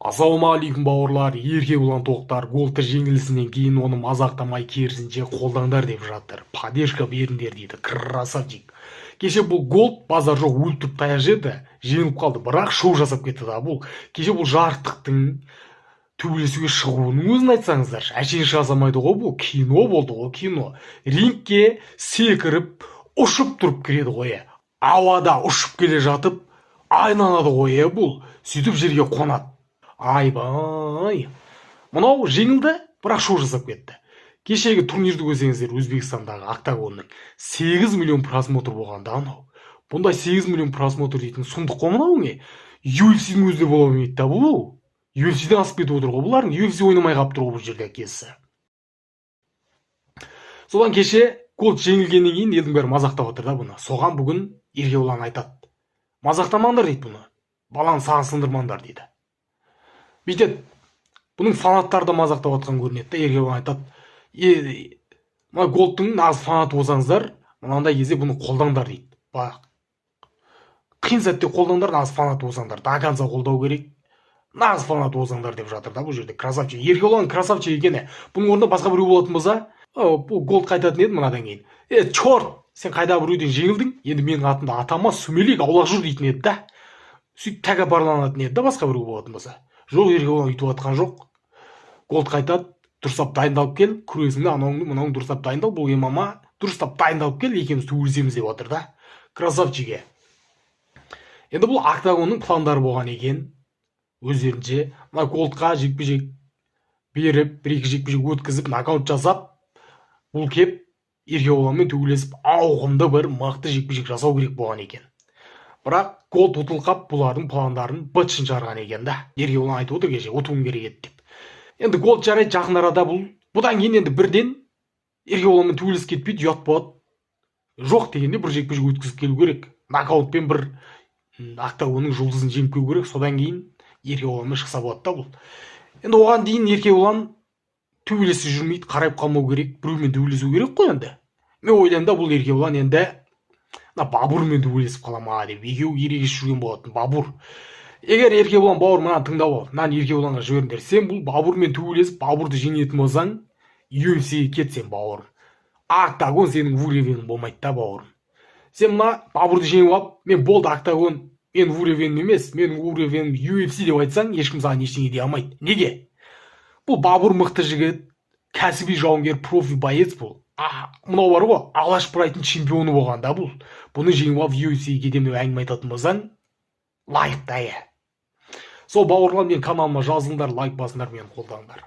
Ассалаумағалейкум бауырлар, еркебұлан тоқтар голды жеңілісінен кейін оны мазақтамай керісінше қолдаңдар деп жатыр. Поддержка беріңдер дейді, красавчик. Кеше бұл голд базар жоқ өліп тұрып таяқ жеді, жеңіліп қалды, бірақ шоу жасап кетті да бұл. Кеше бұл жарықтықтың төбелесуге шығуының өзін айтсаңыздаршы. Әшейін жазамайды ғой, бұл кино болды ғой, кино. Рингке секіріп, ұшып тұрып кіреді ғой. Ауада ұшып келе жатып, айланады ғой бұл. Сөйтіп жерге қонады. Айбай, мынау жеңілді, бірақ шоу жасап кетті. Кешегі турнирді көрсеңіздер, Өзбекстандағы октагонның 8 миллион просмотр болғанда анау. Бұндай 8 миллион просмотр дейтін сұмдық қой мынау не? UFC-дің өзінде бола бермейді да бұл. UFC-ден асып кетіп отыр ғой бұлардың. UFC ойнамай қалып тұр ғой бұл жерде кесі. Содан кеше голд жеңілгеннен кейін елдің бәрі мазақтап отыр да бұны. Соған бүгін Еркебұлан айтады. Мазақтамаңдар дейді бұны. Баланы саған сындырмаңдар дейді. Бүйтеді, бұның фанаттары да мазақтап отқан көрінеді да. Еркебұлан айтады, мына голдтың нағыз фанаты болсаңыздар, мынандай кезде бұны қолдаңдар дейді. Қиын сәтте қолдаңдар, нағыз фанаты болсаңдар, до конца қолдау керек. Нағыз фанаты болсаңдар деп жатыр да бұл жерде. Красавчик. Еркебұлан красавчик екені. Бұның орнында басқа біреу болатын болса, бұл голд қайтатын еді мынадан кейін. Чорт, сен қайда біреуден жеңілдің, енді менің атымда атама сүмелек аулақ жүр дейтін еді да. Сөйтіп тәкаппарланатын еді да басқа біреу болатын болса. Жоқ, Еркебұлан үйтіп атқан жоқ. Голд қайтады, дұрыстап дайындалып кел, күресіңді анауыңды мынауыңды дұрыстап дайындал, бұл ММА дұрыстап дайындалып кел, екеуміз төбелесеміз деп отыр да. Красавчиге. Енді бұл октагонның пландары болған екен. Өздерінше мына голдқа жекпе-жек беріп, бір-екі жекпе-жек өткізіп, нокаут жасап, бұл кеп Еркебұланмен төбелесіп, ауқымды бір мықты жекпе-жек жасау керек болған екен. Бірақ голд ұтылқап бұлардың пландарын бытшын шығарған екен да. Еркебұлан айтып отыр кеше, ұтуым керек еді деп. Енді голд жарайды, жақын арада бұл. Бұдан кейін енді бірден Еркебұланмен төбелесіп кетпейді, ұят болады. Жоқ дегенде бір жекпе-жек өткізіп келу керек. Нокаутпен бір октагонның жұлдызын жеңіп келу керек. Содан кейін Еркебұланмен шықса болады да бұл. Енді оған дейін Еркебұлан төбелесіп жүрмейді, қарайып қалмау керек, біреумен төбелесу керек қой енді. Мен ойлаймын да бұл Еркебұлан енді Бабурмен төбелесіп қала ма деп, екеуі ерегесіп жүрген болатын. Бабур. Егер Еркебұлан бауыр мынаны тыңдап ал, мынаны Еркебұланға жіберіңдер. Сен бұл Бабурмен төбелесіп, Бабурды жеңетін болсаң, UFC-ге кетсең бауырым. Октагон сенің вуревенің болмайды да бауырым. Сен мына Бабурды жеңіп алып, мен болды октагон, мен вуревенім емес, менің вуревенім UFC деп айтсаң, ешкім саған ештеңе дей алмайды. Неге? Бұл Бабур мықты жігіт, кәсіби жауынгер, профи боец бұл. Мынау бар ғой, Алаш Прайдтың чемпионы болған да бұл. Бұны жеңіп алып UFC-ге кетемін деп әңгіме айтатын болсаң, лайықты. Сол бауырлар, мен каналыма жазылыңдар, лайк басыңдар, мені қолдаңдар.